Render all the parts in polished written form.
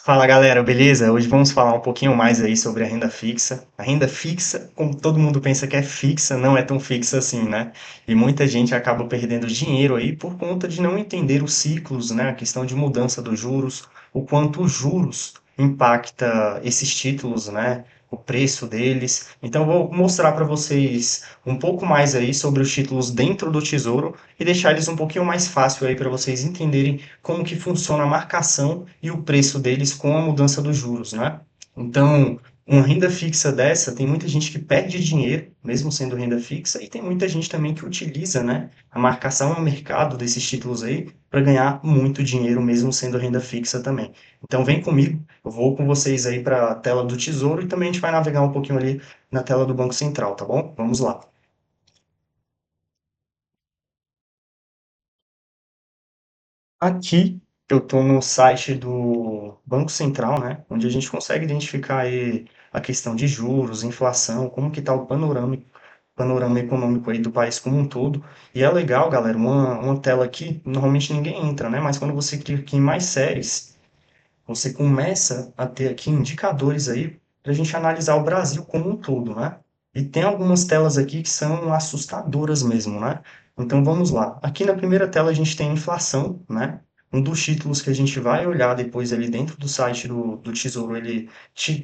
Fala galera, beleza? Hoje vamos falar um pouquinho mais aí sobre a renda fixa. A renda fixa, como todo mundo pensa que é fixa, não é tão fixa assim, né? E muita gente acaba perdendo dinheiro aí por conta de não entender os ciclos, né? A questão de mudança dos juros, o quanto os juros impacta esses títulos, né? O preço deles. Então, eu vou mostrar para vocês um pouco mais aí sobre os títulos dentro do Tesouro e deixar eles um pouquinho mais fácil aí para vocês entenderem como que funciona a marcação e o preço deles com a mudança dos juros, né? Então, uma renda fixa dessa, tem muita gente que perde dinheiro, mesmo sendo renda fixa, e tem muita gente também que utiliza, né, a marcação no mercado desses títulos aí para ganhar muito dinheiro, mesmo sendo renda fixa também. Então, vem comigo, eu vou com vocês aí para a tela do Tesouro e também a gente vai navegar um pouquinho ali na tela do Banco Central, tá bom? Vamos lá. Aqui eu estou no site do Banco Central, né, onde a gente consegue identificar aí a questão de juros, inflação, como que está o panorama econômico aí do país como um todo. E é legal, galera, uma tela aqui, normalmente ninguém entra, né, mas quando você clica aqui em mais séries, você começa a ter aqui indicadores aí para a gente analisar o Brasil como um todo, né? E tem algumas telas aqui que são assustadoras mesmo, né? Então vamos lá. Aqui na primeira tela a gente tem a inflação, né? Um dos títulos que a gente vai olhar depois ali dentro do site do Tesouro, ele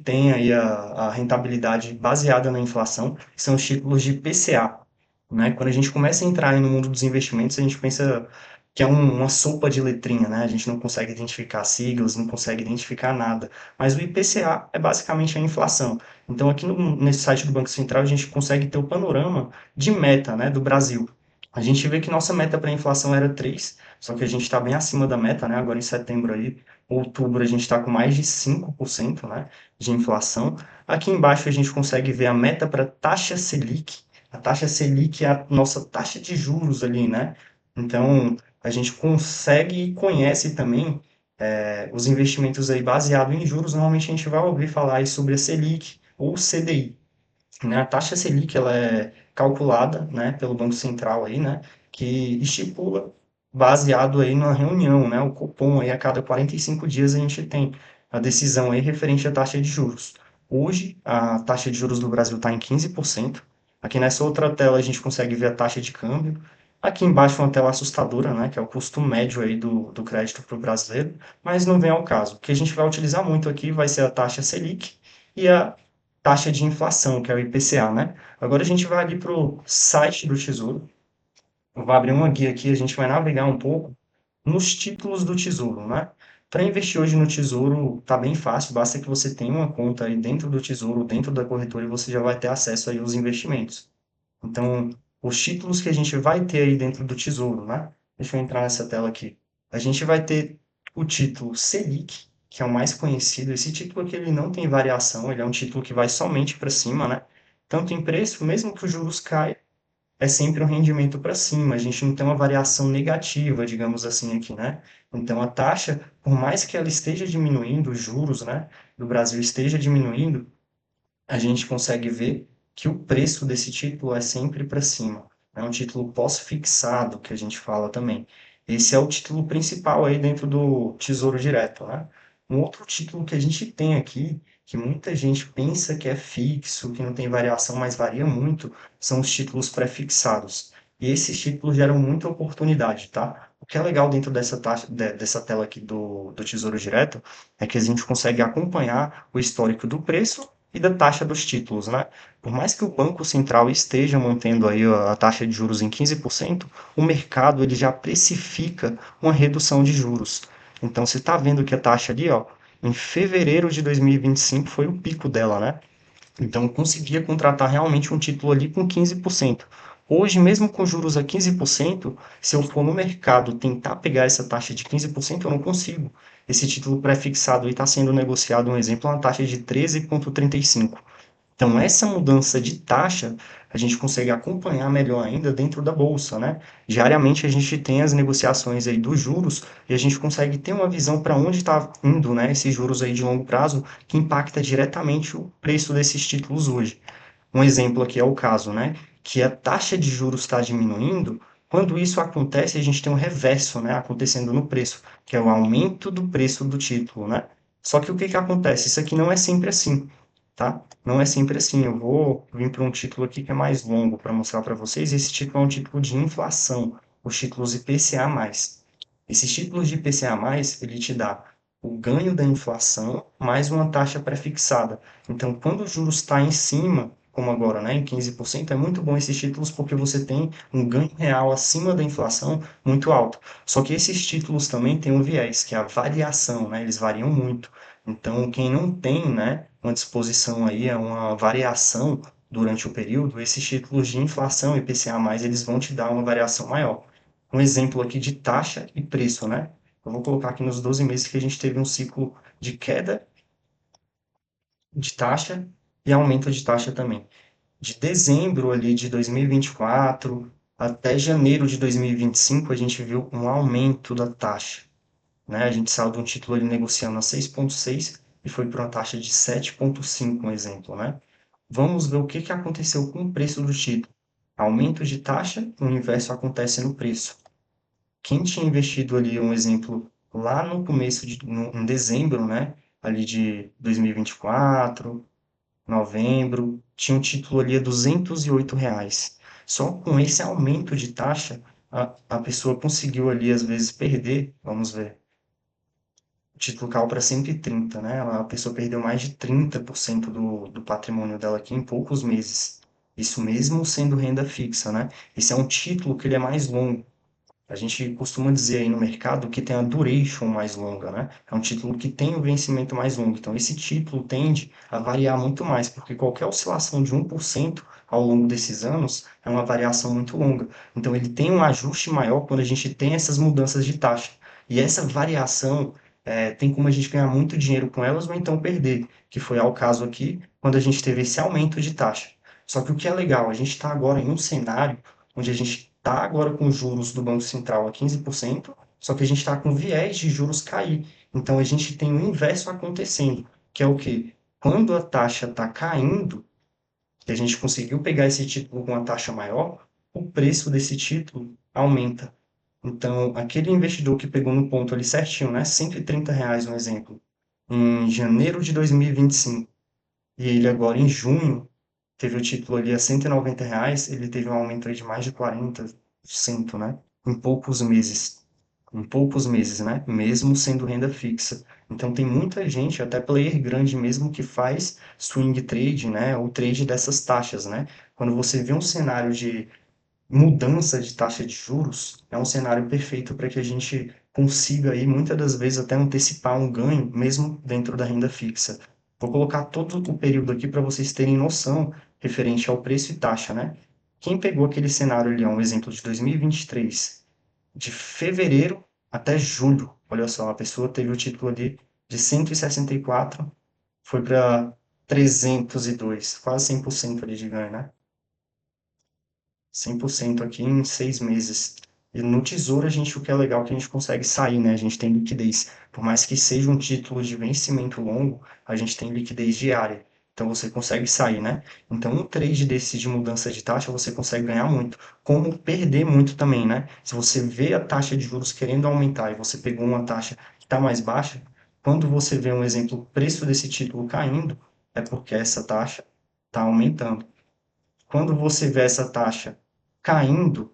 tem aí a rentabilidade baseada na inflação, que são os títulos de PCA, né? Quando a gente começa a entrar aí no mundo dos investimentos, a gente pensa que é uma sopa de letrinha, né? A gente não consegue identificar siglas, não consegue identificar nada. Mas o IPCA é basicamente a inflação. Então, aqui nesse site do Banco Central, a gente consegue ter o panorama de meta, né, do Brasil. A gente vê que nossa meta para a inflação era 3, só que a gente está bem acima da meta, né? Agora em setembro aí, outubro, a gente está com mais de 5%, né, de inflação. Aqui embaixo a gente consegue ver a meta para taxa Selic. A taxa Selic é a nossa taxa de juros ali, né? Então, a gente consegue e conhece também os investimentos aí baseados em juros. Normalmente a gente vai ouvir falar aí sobre a Selic ou CDI, né? A taxa Selic ela é calculada, né, pelo Banco Central aí, né, que estipula baseado aí numa reunião, né, o Copom aí a cada 45 dias a gente tem a decisão aí referente à taxa de juros. Hoje a taxa de juros do Brasil está em 15%. Aqui nessa outra tela a gente consegue ver a taxa de câmbio. Aqui embaixo uma tela assustadora, né, que é o custo médio aí do crédito para o brasileiro, mas não vem ao caso. O que a gente vai utilizar muito aqui vai ser a taxa Selic e a taxa de inflação, que é o IPCA, né? Agora a gente vai ali para o site do Tesouro, eu vou abrir uma guia aqui, a gente vai navegar um pouco nos títulos do Tesouro, né? Para investir hoje no Tesouro tá bem fácil, basta que você tenha uma conta aí dentro do Tesouro, dentro da corretora, e você já vai ter acesso aí aos investimentos. Então, os títulos que a gente vai ter aí dentro do Tesouro, né? Deixa eu entrar nessa tela aqui. A gente vai ter o título Selic, que é o mais conhecido. Esse título aqui ele não tem variação, ele é um título que vai somente para cima, né? Tanto em preço, mesmo que os juros caiam, é sempre um rendimento para cima. A gente não tem uma variação negativa, digamos assim, aqui, né? Então, a taxa, por mais que ela esteja diminuindo, os juros, né, do Brasil esteja diminuindo, a gente consegue ver que o preço desse título é sempre para cima. É um título pós-fixado, que a gente fala também. Esse é o título principal aí dentro do Tesouro Direto, né? Um outro título que a gente tem aqui, que muita gente pensa que é fixo, que não tem variação, mas varia muito, são os títulos pré-fixados. E esses títulos geram muita oportunidade, tá? O que é legal dentro dessa, dessa tela aqui do Tesouro Direto é que a gente consegue acompanhar o histórico do preço e da taxa dos títulos, né? Por mais que o Banco Central esteja mantendo aí a taxa de juros em 15%, o mercado ele já precifica uma redução de juros. Então você está vendo que a taxa ali, ó, em fevereiro de 2025 foi o pico dela, né? Então, eu conseguia contratar realmente um título ali com 15%. Hoje, mesmo com juros a 15%, se eu for no mercado tentar pegar essa taxa de 15%, eu não consigo. Esse título pré-fixado está sendo negociado, um exemplo, a uma taxa de 13,35. Então, essa mudança de taxa, a gente consegue acompanhar melhor ainda dentro da bolsa, né? Diariamente a gente tem as negociações aí dos juros e a gente consegue ter uma visão para onde está indo, né, esses juros aí de longo prazo, que impacta diretamente o preço desses títulos hoje. Um exemplo aqui é o caso, né, que a taxa de juros está diminuindo. Quando isso acontece, a gente tem um reverso, né, acontecendo no preço, que é o aumento do preço do título, né? Só que o que que acontece? Isso aqui não é sempre assim, tá? Não é sempre assim. Eu vou vir para um título aqui que é mais longo para mostrar para vocês. Esse título é um título de inflação, os títulos IPCA+. Esses títulos de IPCA+, ele te dá o ganho da inflação mais uma taxa pré-fixada. Então, quando o juros está em cima, como agora, né, em 15%, é muito bom esses títulos porque você tem um ganho real acima da inflação muito alto. Só que esses títulos também têm um viés, que é a variação, né? Eles variam muito. Então, quem não tem, né, uma disposição aí a uma variação durante o período, esses títulos de inflação IPCA+, eles vão te dar uma variação maior. Um exemplo aqui de taxa e preço, né? Eu vou colocar aqui nos 12 meses que a gente teve um ciclo de queda de taxa e aumento de taxa também. De dezembro ali de 2024 até janeiro de 2025, a gente viu um aumento da taxa, né? A gente saiu de um título ali negociando a 6,6 e foi para uma taxa de 7,5, um exemplo, né? Vamos ver o que que aconteceu com o preço do título. Aumento de taxa, o inverso acontece no preço. Quem tinha investido ali, um exemplo, lá no começo em dezembro, né? Ali de 2024, novembro, tinha um título ali a R$ 208. Só com esse aumento de taxa, a pessoa conseguiu ali, às vezes, perder, vamos ver, o título caiu para 130, né? A pessoa perdeu mais de 30% do patrimônio dela aqui em poucos meses. Isso mesmo sendo renda fixa, né? Esse é um título que ele é mais longo. A gente costuma dizer aí no mercado que tem a duration mais longa, né? É um título que tem o vencimento mais longo. Então, esse título tende a variar muito mais, porque qualquer oscilação de 1% ao longo desses anos é uma variação muito longa. Então, ele tem um ajuste maior quando a gente tem essas mudanças de taxa. E essa variação tem como a gente ganhar muito dinheiro com elas ou então perder, que foi ao caso aqui, quando a gente teve esse aumento de taxa. Só que o que é legal, a gente está agora em um cenário onde a gente está agora com juros do Banco Central a 15%, só que a gente está com viés de juros cair. Então a gente tem o inverso acontecendo, que é o quê? Quando a taxa está caindo, que a gente conseguiu pegar esse título com uma taxa maior, o preço desse título aumenta. Então, aquele investidor que pegou no ponto ali certinho, né, R$ 130, um exemplo, em janeiro de 2025, e ele agora em junho teve o título ali a R$ 190, ele teve um aumento aí de mais de 40%, né? Em poucos meses. Em poucos meses, né? Mesmo sendo renda fixa. Então tem muita gente, até player grande mesmo, que faz swing trade, né? Ou trade dessas taxas, né? Quando você vê um cenário de mudança de taxa de juros, é um cenário perfeito para que a gente consiga aí, muitas das vezes, até antecipar um ganho, mesmo dentro da renda fixa. Vou colocar todo o período aqui para vocês terem noção referente ao preço e taxa, né? Quem pegou aquele cenário ali, ó, um exemplo de 2023, de fevereiro até julho, olha só, a pessoa teve o título ali de 164, foi para 302, quase 100% ali de ganho, né? 100% aqui em 6 meses. E no Tesouro, a gente, o que é legal é que a gente consegue sair, né? A gente tem liquidez. Por mais que seja um título de vencimento longo, a gente tem liquidez diária. Então, você consegue sair, né? Então, um trade desse de mudança de taxa, você consegue ganhar muito. Como perder muito também, né? Se você vê a taxa de juros querendo aumentar e você pegou uma taxa que está mais baixa, quando você vê um exemplo, o preço desse título caindo, é porque essa taxa está aumentando. Quando você vê essa taxa caindo,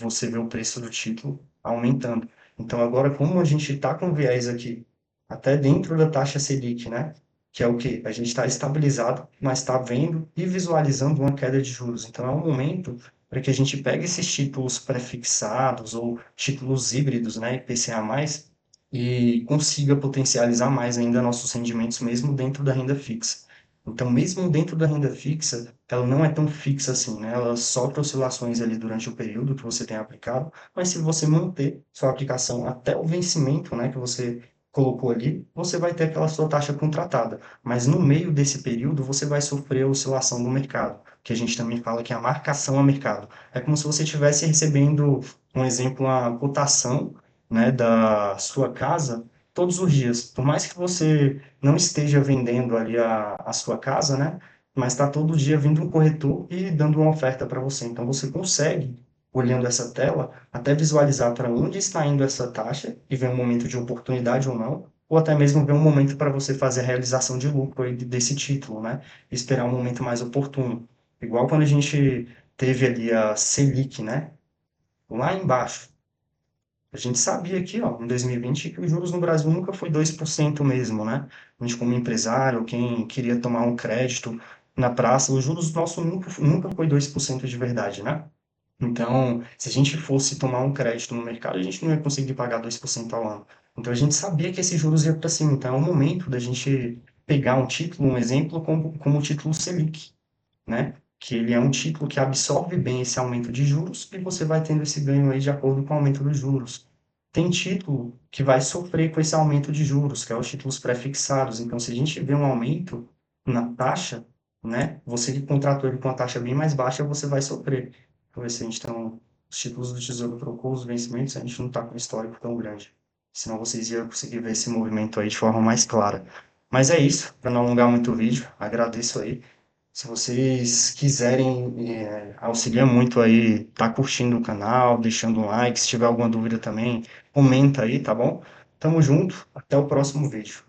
você vê o preço do título aumentando. Então, agora, como a gente está com viés aqui, até dentro da taxa Selic, né? Que é o que? A gente está estabilizado, mas está vendo e visualizando uma queda de juros. Então, é um momento para que a gente pegue esses títulos pré-fixados ou títulos híbridos, né? IPCA+, e consiga potencializar mais ainda nossos rendimentos, mesmo dentro da renda fixa. Então, mesmo dentro da renda fixa, ela não é tão fixa assim, né? Ela sofre oscilações ali durante o período que você tem aplicado, mas se você manter sua aplicação até o vencimento, né, que você colocou ali, você vai ter aquela sua taxa contratada. Mas no meio desse período, você vai sofrer a oscilação do mercado, que a gente também fala que é a marcação a mercado. É como se você estivesse recebendo, um exemplo, uma cotação, né, da sua casa todos os dias. Por mais que você não esteja vendendo ali a sua casa, né? Mas está todo dia vindo um corretor e dando uma oferta para você. Então você consegue, olhando essa tela, até visualizar para onde está indo essa taxa e ver um momento de oportunidade ou não, ou até mesmo ver um momento para você fazer a realização de lucro aí desse título, né? Esperar um momento mais oportuno. Igual quando a gente teve ali a Selic, né? Lá embaixo. A gente sabia aqui, ó, em 2020, que os juros no Brasil nunca foi 2% mesmo, né? A gente, como empresário, quem queria tomar um crédito na praça, os juros nossos nunca foi 2% de verdade, né? Então, se a gente fosse tomar um crédito no mercado, a gente não ia conseguir pagar 2% ao ano. Então, a gente sabia que esses juros iam para cima. Então, é o momento da gente pegar um título, um exemplo, como o título Selic, né? Que ele é um título que absorve bem esse aumento de juros e você vai tendo esse ganho aí de acordo com o aumento dos juros. Tem título que vai sofrer com esse aumento de juros, que é os títulos pré-fixados. Então, se a gente vê um aumento na taxa, né? Você que contratou ele com uma taxa bem mais baixa, você vai sofrer. Então, ver se a gente tem os títulos do Tesouro trocou os vencimentos, a gente não está com um histórico tão grande. Senão vocês iam conseguir ver esse movimento aí de forma mais clara. Mas é isso, para não alongar muito o vídeo, agradeço aí. Se vocês quiserem, auxilia muito aí, tá curtindo o canal, deixando um like. Se tiver alguma dúvida também, comenta aí, tá bom? Tamo junto, até o próximo vídeo.